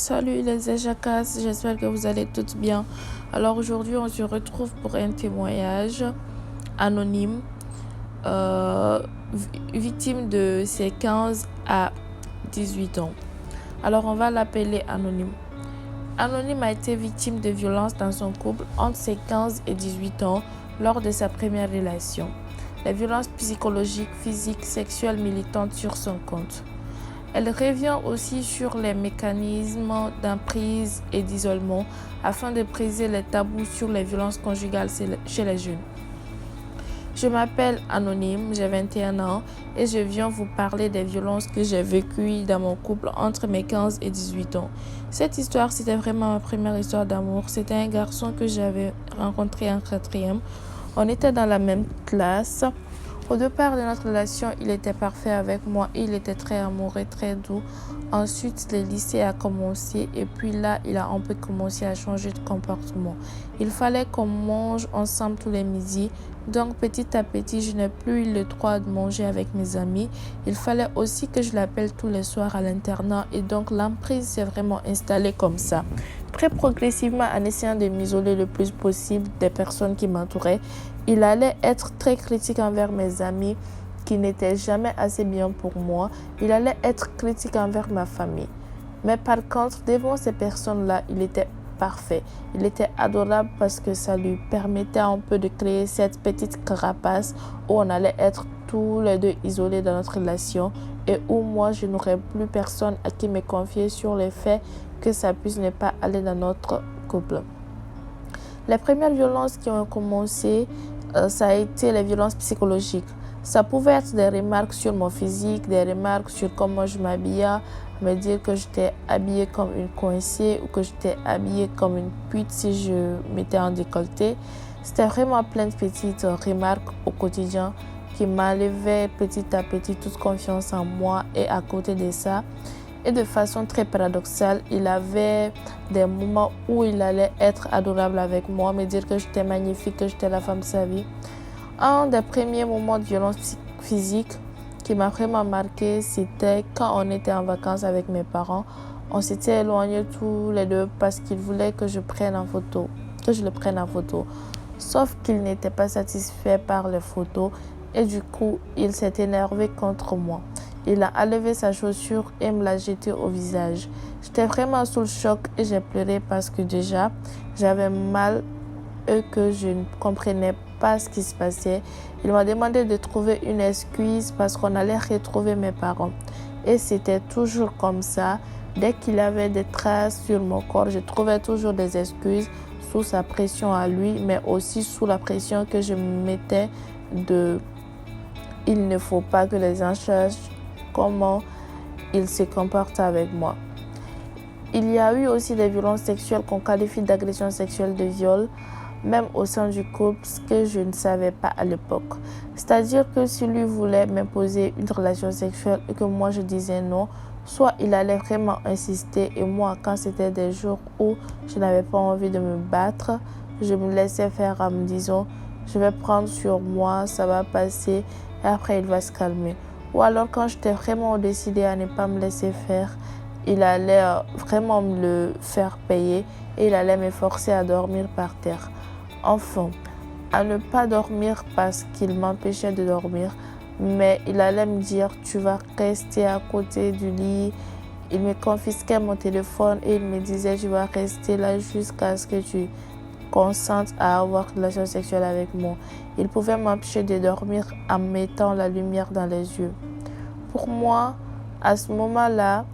Salut les Ejakas, j'espère que vous allez toutes bien. Alors aujourd'hui, on se retrouve pour un témoignage anonyme, victime de ses 15 à 18 ans. Alors on va l'appeler Anonyme. Anonyme a été victime de violences dans son couple entre ses 15 et 18 ans lors de sa première relation. Les violences psychologiques, physiques, sexuelles militantes sur son compte. Elle revient aussi sur les mécanismes d'emprise et d'isolement afin de briser les tabous sur les violences conjugales chez les jeunes. Je m'appelle Anonyme, j'ai 21 ans et je viens vous parler des violences que j'ai vécues dans mon couple entre mes 15 et 18 ans. Cette histoire, c'était vraiment ma première histoire d'amour. C'était un garçon que j'avais rencontré en 4e. On était dans la même classe. Au départ de notre relation, il était parfait avec moi, il était très amoureux, très doux. Ensuite, le lycée a commencé et puis là, il a un peu commencé à changer de comportement. Il fallait qu'on mange ensemble tous les midis. Donc, petit à petit, je n'ai plus eu le droit de manger avec mes amis. Il fallait aussi que je l'appelle tous les soirs à l'internat et donc l'emprise s'est vraiment installée comme ça. Très progressivement, en essayant de m'isoler le plus possible des personnes qui m'entouraient, il allait être très critique envers mes amis qui n'étaient jamais assez bien pour moi. Il allait être critique envers ma famille. Mais par contre, devant ces personnes-là, il était parfait. Il était adorable parce que ça lui permettait un peu de créer cette petite carapace où on allait être tous les deux isolés dans notre relation et où moi, je n'aurais plus personne à qui me confier sur les faits que ça puisse ne pas aller dans notre couple. Les premières violences qui ont commencé, ça a été les violences psychologiques. Ça pouvait être des remarques sur mon physique, des remarques sur comment je m'habillais, me dire que j'étais habillée comme une coincée ou que j'étais habillée comme une pute si je m'étais en décolleté. C'était vraiment plein de petites remarques au quotidien qui m'enlevaient petit à petit toute confiance en moi. Et à côté de ça, et de façon très paradoxale, il avait des moments où il allait être adorable avec moi, me dire que j'étais magnifique, que j'étais la femme de sa vie. Un des premiers moments de violence physique qui m'a vraiment marqué, c'était quand on était en vacances avec mes parents. On s'était éloignés tous les deux parce qu'il voulait que je le prenne en photo. Sauf qu'il n'était pas satisfait par les photos et du coup, il s'est énervé contre moi. Il a enlevé sa chaussure et me l'a jetée au visage. J'étais vraiment sous le choc et j'ai pleuré parce que déjà, j'avais mal et que je ne comprenais pas ce qui se passait. Il m'a demandé de trouver une excuse parce qu'on allait retrouver mes parents. Et c'était toujours comme ça. Dès qu'il avait des traces sur mon corps, je trouvais toujours des excuses sous sa pression à lui, mais aussi sous la pression que je me mettais de « il ne faut pas que les gens sachent comment il se comporte avec moi ». Il y a eu aussi des violences sexuelles qu'on qualifie d'agression sexuelle, de viol, même au sein du couple, ce que je ne savais pas à l'époque. C'est-à-dire que si lui voulait m'imposer une relation sexuelle et que moi je disais non, soit il allait vraiment insister et moi, quand c'était des jours où je n'avais pas envie de me battre, je me laissais faire en me disant je vais prendre sur moi, ça va passer et après il va se calmer. Ou alors quand j'étais vraiment décidée à ne pas me laisser faire, il allait vraiment me le faire payer et il allait me forcer à dormir par terre. Enfin, à ne pas dormir parce qu'il m'empêchait de dormir, mais il allait me dire tu vas rester à côté du lit. Il me confisquait mon téléphone et il me disait tu vas rester là jusqu'à ce que tu consentes à avoir une relation sexuelle avec moi. Il pouvait m'empêcher de dormir en mettant la lumière dans les yeux. Pour moi, à ce moment-là,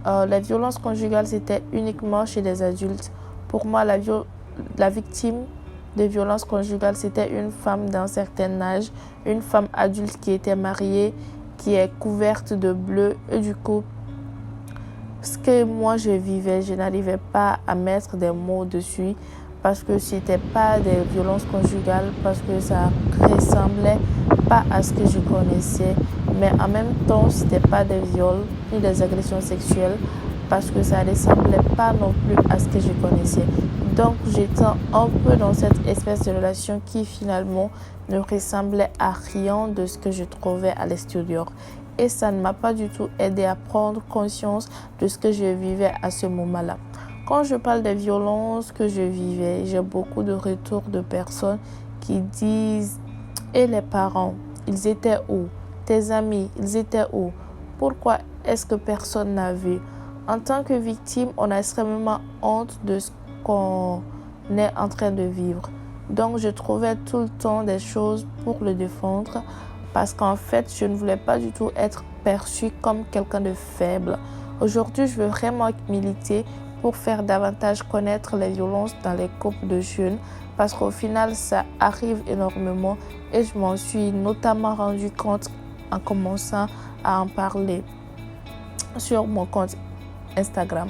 la violence conjugale, c'était uniquement chez les adultes. Pour moi, la victime de violence conjugale, c'était une femme d'un certain âge, une femme adulte qui était mariée, qui est couverte de bleu. Et du coup, ce que moi je vivais, je n'arrivais pas à mettre des mots dessus parce que ce n'était pas des violences conjugales, parce que ça ressemblait pas à ce que je connaissais. Mais en même temps, ce n'était pas des viols ni des agressions sexuelles parce que ça ne ressemblait pas non plus à ce que je connaissais. Donc, j'étais un peu dans cette espèce de relation qui finalement ne ressemblait à rien de ce que je trouvais à l'extérieur. et ça ne m'a pas du tout aidé à prendre conscience de ce que je vivais à ce moment-là. Quand je parle des violences que je vivais, j'ai beaucoup de retours de personnes qui disent « Et les parents, ils étaient où? Tes amis, ils étaient où? Pourquoi est-ce que personne n'a vu ?» En tant que victime, on a extrêmement honte de ce qu'on est en train de vivre. Donc, je trouvais tout le temps des choses pour le défendre parce qu'en fait, je ne voulais pas du tout être perçue comme quelqu'un de faible. Aujourd'hui, je veux vraiment militer pour faire davantage connaître les violences dans les couples de jeunes parce qu'au final, ça arrive énormément et je m'en suis notamment rendu compte en commençant à en parler sur mon compte Instagram.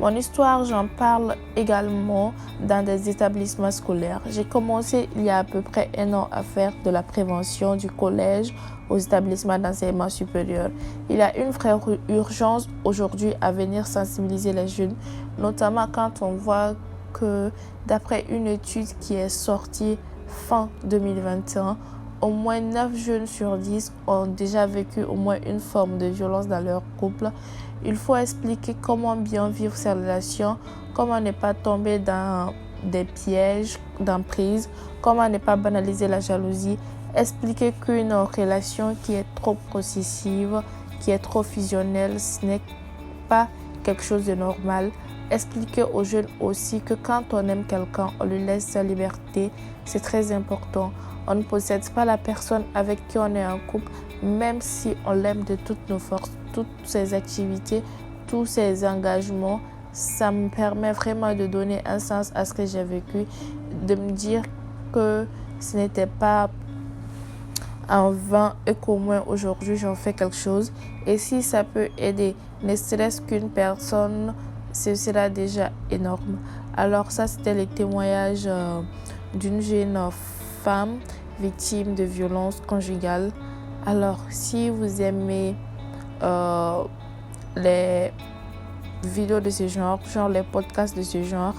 Mon histoire, j'en parle également dans des établissements scolaires. J'ai commencé il y a à peu près 1 an à faire de la prévention du collège aux établissements d'enseignement supérieur. Il y a une vraie urgence aujourd'hui à venir sensibiliser les jeunes, notamment quand on voit que d'après une étude qui est sortie fin 2021, au moins 9 jeunes sur 10 ont déjà vécu au moins une forme de violence dans leur couple. Il faut expliquer comment bien vivre ces relations, comment ne pas tomber dans des pièges d'emprise, comment ne pas banaliser la jalousie, expliquer qu'une relation qui est trop possessive, qui est trop fusionnelle, ce n'est pas quelque chose de normal. Expliquer aux jeunes aussi que quand on aime quelqu'un, on lui laisse sa liberté, c'est très important. On ne possède pas la personne avec qui on est en couple, même si on l'aime de toutes nos forces, toutes ses activités, tous ses engagements. Ça me permet vraiment de donner un sens à ce que j'ai vécu, de me dire que ce n'était pas en vain et qu'au moins aujourd'hui j'en fais quelque chose. Et si ça peut aider, ne serait-ce qu'une personne, ce sera déjà énorme. Alors ça, c'était les témoignages d'une jeune femme victime de violences conjugales. Alors, si vous aimez les vidéos de ce genre les podcasts de ce genre,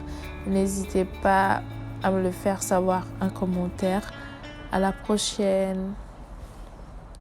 n'hésitez pas à me le faire savoir en commentaire. À la prochaine.